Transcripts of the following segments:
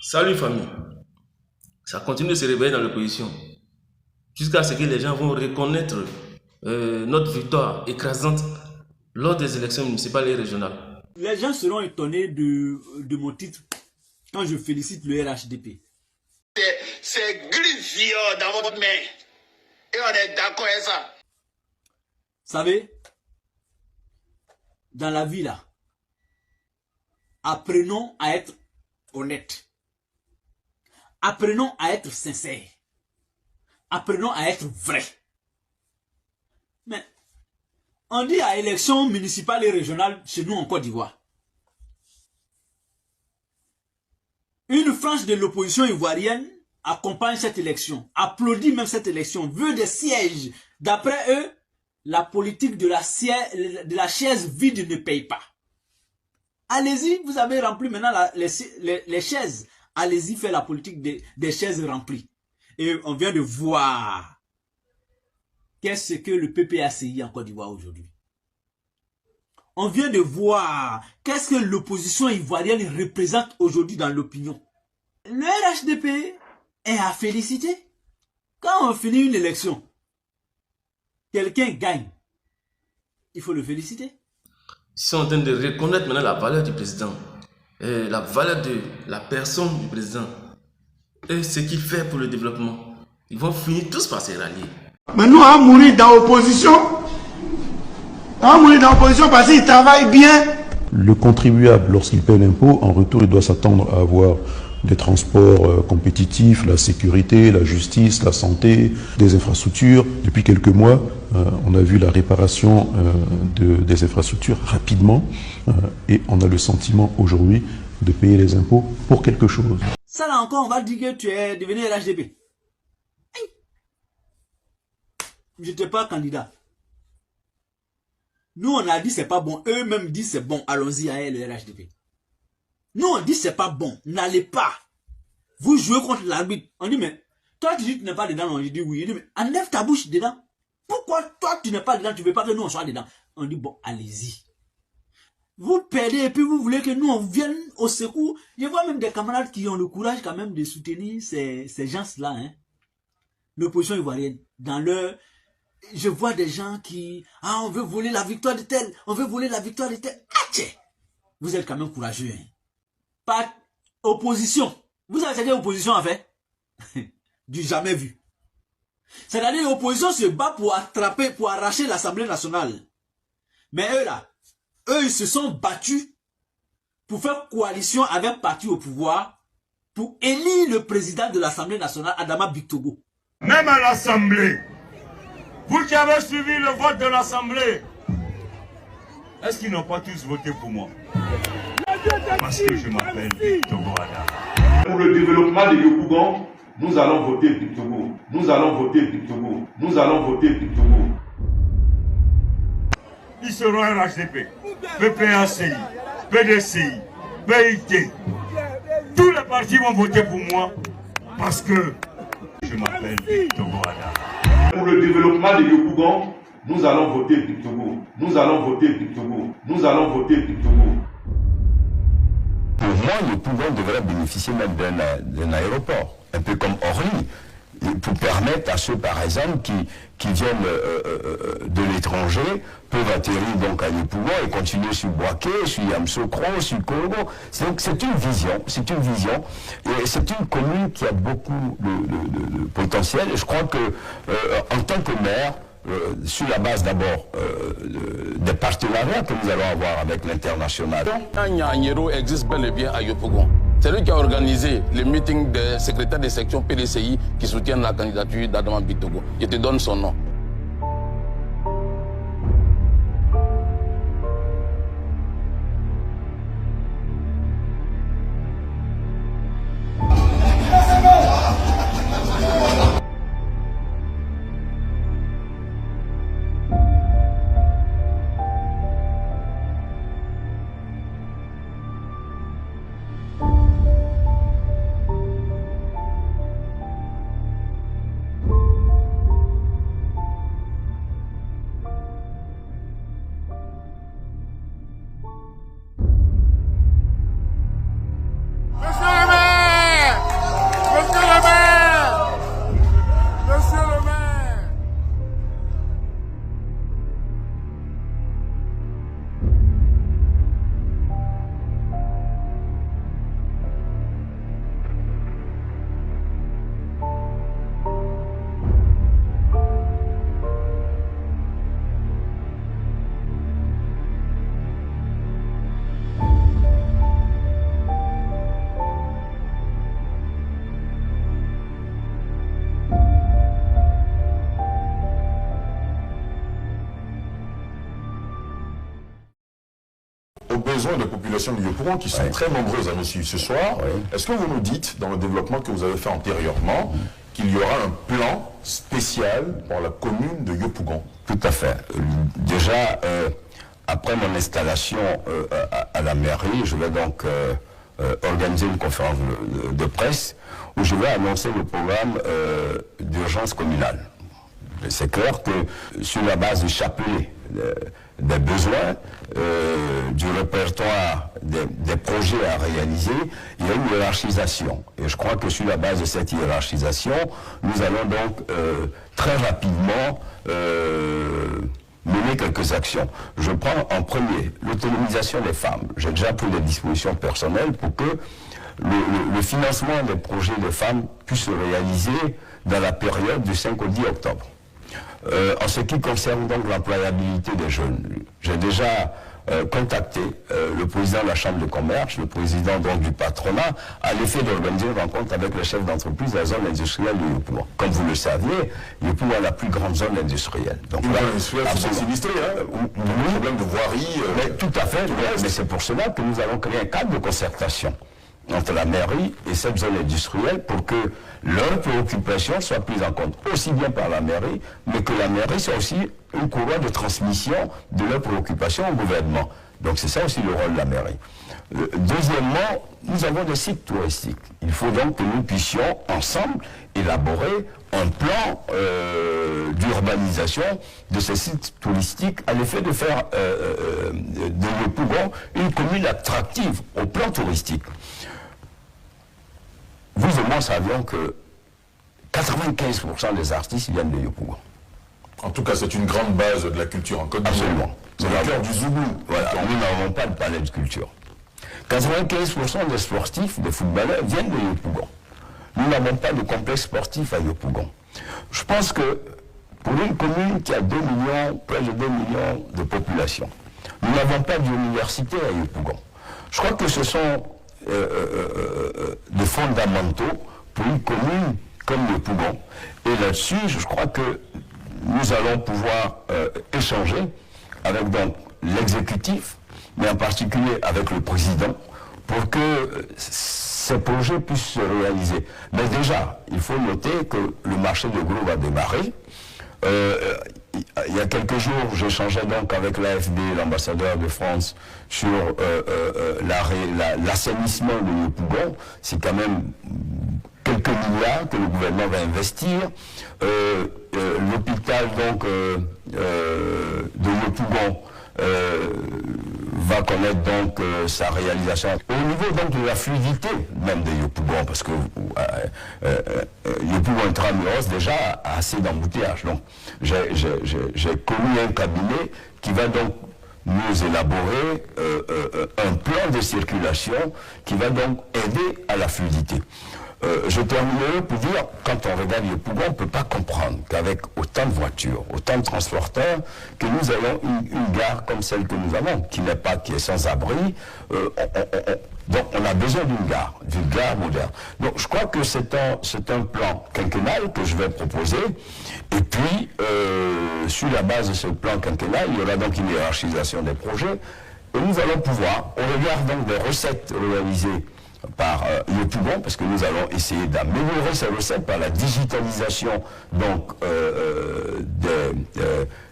Salut famille. Ça continue de se réveiller dans l'opposition. Jusqu'à ce que les gens vont reconnaître notre victoire écrasante lors des élections municipales et régionales. Les gens seront étonnés de mon titre quand je félicite le RHDP. C'est gris dans votre main. Et on est d'accord avec ça. Vous savez, dans la vie là, apprenons à être honnêtes. Apprenons à être sincères. Apprenons à être vrais. Mais on dit à élections municipales et régionales chez nous en Côte d'Ivoire. Une frange de l'opposition ivoirienne accompagne cette élection, applaudit même cette élection, veut des sièges. D'après eux, la politique de la chaise vide ne paye pas. Allez-y, vous avez rempli maintenant les chaises. Allez-y faire la politique des chaises remplies. Et on vient de voir qu'est-ce que le PPACI en Côte d'Ivoire aujourd'hui. On vient de voir qu'est-ce que l'opposition ivoirienne représente aujourd'hui dans l'opinion. Le RHDP est à féliciter. Quand on finit une élection, quelqu'un gagne, il faut le féliciter. Ils sont en train de reconnaître maintenant la valeur du président, la valeur de la personne du président et ce qu'il fait pour le développement. Ils vont finir tous par se rallier. Mais nous, on va mourir dans l'opposition. On va mourir dans l'opposition parce qu'ils travaillent bien. Le contribuable, lorsqu'il paie l'impôt, en retour, il doit s'attendre à avoir des transports compétitifs, la sécurité, la justice, la santé, des infrastructures. Depuis quelques mois, on a vu la réparation des infrastructures rapidement et on a le sentiment aujourd'hui de payer les impôts pour quelque chose. Ça là encore, on va dire que tu es devenu RHDP. Je n'étais pas candidat. Nous, on a dit c'est pas bon. Eux-mêmes disent c'est bon. Allons-y à le RHDP. Nous, on dit c'est pas bon. N'allez pas. Vous jouez contre l'arbitre. On dit, mais toi, tu dis que tu n'es pas dedans. On dit oui. Il dit, mais enlève ta bouche dedans. Pourquoi toi, tu n'es pas dedans? Tu ne veux pas que nous, on soit dedans. On dit, bon, allez-y. Vous perdez et puis vous voulez que nous, on vienne au secours. Je vois même des camarades qui ont le courage quand même de soutenir ces gens-là. Hein. L'opposition ivoirienne. Dans leur... Je vois des gens qui... Ah, on veut voler la victoire de tel. On veut voler la victoire de tel. Ah, tiens. Vous êtes quand même courageux. Hein. Pas opposition. Vous savez ce que l'opposition a fait? Du jamais vu. C'est-à-dire que l'opposition se bat pour attraper, pour arracher l'Assemblée nationale. Mais eux là, eux ils se sont battus pour faire coalition avec un parti au pouvoir pour élire le président de l'Assemblée nationale, Adama Bictogo. Même à l'Assemblée, vous qui avez suivi le vote de l'Assemblée, est-ce qu'ils n'ont pas tous voté pour moi? Parce que je m'appelle Bictogo Adam. Pour le développement de Yopougon, nous allons voter Bictogo. Nous allons voter Bictogo. Nous allons voter Bictogo. Ils seront RHDP, PPACI, PDCI, PIT. Tous les partis vont voter pour moi parce que je m'appelle Bictogo Adam. Pour le développement de Yopougon, nous allons voter Bictogo. Nous allons voter Bictogo. Nous allons voter Bictogo. Pour moi, le pouvoir devrait bénéficier même d'un aéroport, un peu comme Orly, pour permettre à ceux, par exemple, qui viennent de l'étranger, peuvent atterrir donc à Yopougon et continuer sur Boaké, sur Yamoussoukro, sur Congo. Donc c'est une vision, et c'est une commune qui a beaucoup de potentiel. Et je crois que, en tant que maire, sur la base d'abord des partenariats que nous allons avoir avec l'international. Nyanyero existe bel et bien à Yopougon. C'est lui qui a organisé le meeting des secrétaires de section PDCI qui soutiennent la candidature d'Adama Bictogo. Je te donne son nom. besoins de la population de Yopougon qui sont très nombreuses à nous suivre ce soir. Est-ce que vous nous dites, dans le développement que vous avez fait antérieurement, qu'il y aura un plan spécial pour la commune de Yopougon? Tout à fait. Déjà, après mon installation à la mairie, je vais donc organiser une conférence de presse où je vais annoncer le programme d'urgence communale. C'est clair que sur la base du chapelet des besoins, du répertoire des projets à réaliser, il y a une hiérarchisation. Et je crois que sur la base de cette hiérarchisation, nous allons donc très rapidement mener quelques actions. Je prends en premier l'autonomisation des femmes. J'ai déjà pris des dispositions personnelles pour que le financement des projets de femmes puisse se réaliser dans la période du 5 au 10 octobre. En ce qui concerne donc l'employabilité des jeunes, j'ai déjà contacté le président de la Chambre de commerce, le président donc du patronat, à l'effet d'organiser une rencontre avec les chefs d'entreprise de la zone industrielle de Yopougon. Comme vous le saviez, Yopougon est la plus grande zone industrielle. Donc une zone industrielle, c'est sinistré, hein? Problème de voirie. Mais tout à fait, mais c'est pour cela que nous allons créer un cadre de concertation entre la mairie et cette zone industrielle pour que leurs préoccupations soient prises en compte, aussi bien par la mairie, mais que la mairie soit aussi une courroie de transmission de leurs préoccupations au gouvernement. Donc c'est ça aussi le rôle de la mairie. Deuxièmement, nous avons des sites touristiques. Il faut donc que nous puissions ensemble élaborer un plan d'urbanisation de ces sites touristiques à l'effet de faire de Yopougon une commune attractive au plan touristique. Vous et moi savions que 95% des artistes viennent de Yopougon. En tout cas, c'est une grande base de la culture en Côte d'Ivoire. Absolument. C'est le cœur du Zoubou. Voilà, nous n'avons pas de palais de culture. 95% des sportifs, des footballeurs viennent de Yopougon. Nous n'avons pas de complexe sportif à Yopougon. Je pense que pour une commune qui a 2 millions, près de 2 millions de population, nous n'avons pas d'université à Yopougon. Je crois que ce sont des fondamentaux pour une commune comme Yopougon. Et là-dessus, je crois que nous allons pouvoir échanger avec donc l'exécutif, mais en particulier avec le président, pour que ces projets puissent se réaliser. Mais déjà, il faut noter que le marché de gros va démarrer. Il y a quelques jours, j'échangeais donc avec l'AFD, l'ambassadeur de France, sur l'assainissement de Yopougon. C'est quand même quelques milliards que le gouvernement va investir. L'hôpital donc de Yopougon va connaître donc sa réalisation. Au niveau donc de la fluidité même de Yopougon, parce que Yopougon intramuros déjà a assez d'embouteillages. Donc j'ai connu un cabinet qui va donc nous élaborer un plan de circulation qui va donc aider à la fluidité. Je terminerai pour dire, quand on regarde Yopougon, on ne peut pas comprendre qu'avec autant de voitures, autant de transporteurs, que nous ayons une gare comme celle que nous avons, qui est sans abri. Donc on a besoin d'une gare moderne. Donc je crois que c'est un plan quinquennal que je vais proposer. Et puis, sur la base de ce plan quinquennal, il y aura donc une hiérarchisation des projets. Et nous allons pouvoir, on regarde donc des recettes réalisées par Yopougon, parce que nous allons essayer d'améliorer ces recettes par la digitalisation donc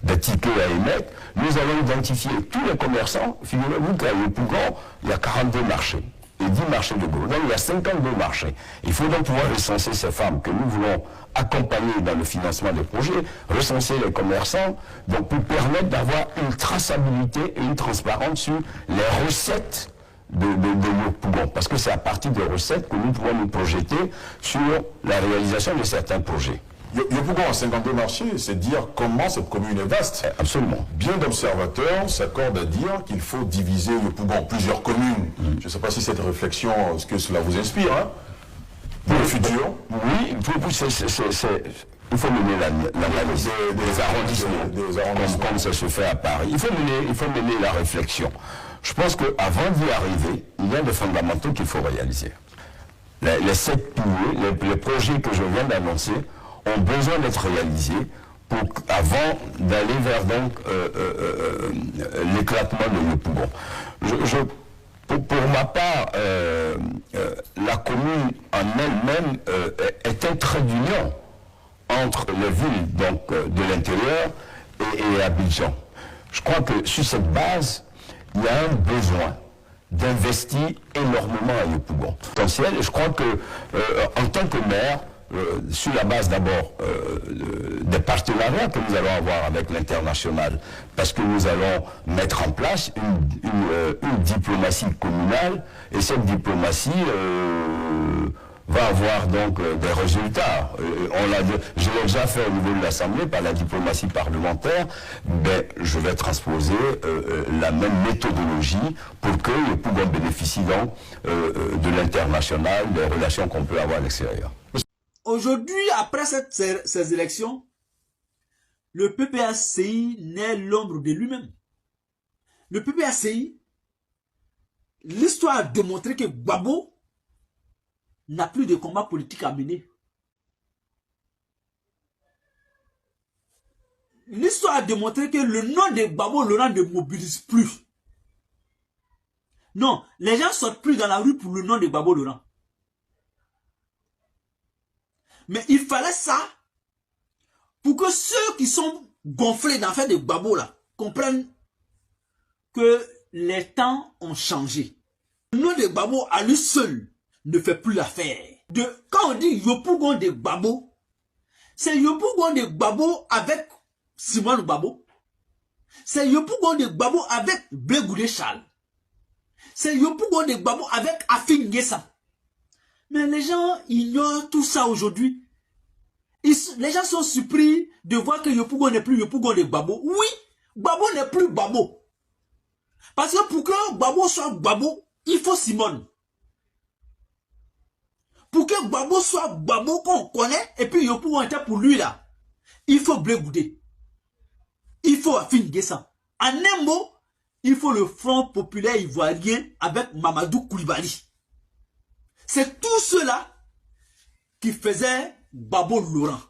des tickets à émettre. Nous allons identifier tous les commerçants. Figurez-vous qu'à Yopougon, il y a 42 marchés et 10 marchés de gros. Donc il y a 52 marchés. Il faut donc pouvoir recenser ces femmes que nous voulons accompagner dans le financement des projets, recenser les commerçants, donc pour permettre d'avoir une traçabilité et une transparence sur les recettes de Yopougon, parce que c'est à partir des recettes que nous pouvons nous projeter sur la réalisation de certains projets. Yopougon a 52 marchés, c'est dire comment cette commune est vaste. Absolument. Bien d'observateurs s'accordent à dire qu'il faut diviser Yopougon en plusieurs communes. Je ne sais pas si cette réflexion, ce que cela vous inspire, hein, pour le futur. Oui, il faut mener l'analyse des arrondissements, comme ça se fait à Paris. Il faut mener la réflexion. Je pense qu'avant d'y arriver, il y a des fondamentaux qu'il faut réaliser. Les 7 piliers, les projets que je viens d'annoncer, ont besoin d'être réalisés avant d'aller vers donc l'éclatement de Yopougon. Pour ma part, la commune en elle-même est un trait d'union entre les villes donc, de l'intérieur et Abidjan. Je crois que sur cette base, il y a un besoin d'investir énormément à Yopougon. Potentiel, et je crois que en tant que maire, sur la base d'abord des partenariats que nous allons avoir avec l'international, parce que nous allons mettre en place une diplomatie communale, et cette diplomatie va avoir donc des résultats. Je l'ai déjà fait au niveau de l'Assemblée par la diplomatie parlementaire, mais je vais transposer la même méthodologie pour que le Pougon bénéficie donc de l'international, des relations qu'on peut avoir à l'extérieur. Aujourd'hui, après ces élections, le PPACI n'est l'ombre de lui-même. Le PPACI, l'histoire a démontré que Gbagbo n'a plus de combat politique à mener. L'histoire a démontré que le nom de Gbagbo Laurent ne mobilise plus. Non, les gens ne sortent plus dans la rue pour le nom de Gbagbo Laurent. Mais il fallait ça pour que ceux qui sont gonflés dans l'affaire de Gbagbo là comprennent que les temps ont changé. Le nom de Gbagbo à lui seul ne fait plus l'affaire. Quand on dit Yopougon de Gbagbo, c'est Yopougon de Gbagbo avec Simon Gbagbo. C'est Yopougon de Gbagbo avec Blegoudé Charles. C'est Yopougon de Gbagbo avec Afin Ngessa. Mais les gens ignorent tout ça aujourd'hui. Les gens sont surpris de voir que Yopougon n'est plus Yopougon de Gbagbo. Oui, Gbagbo n'est plus Gbagbo. Parce que pour que Gbagbo soit Gbagbo, il faut Simone. Pour que Gbagbo soit Gbagbo qu'on connaît, et puis Yopougon était pour lui là, il faut Blegoudé. Il faut Afin Ngessa. En un mot, il faut le Front populaire ivoirien avec Mamadou Koulibaly. C'est tout cela qui faisait Gbagbo Laurent.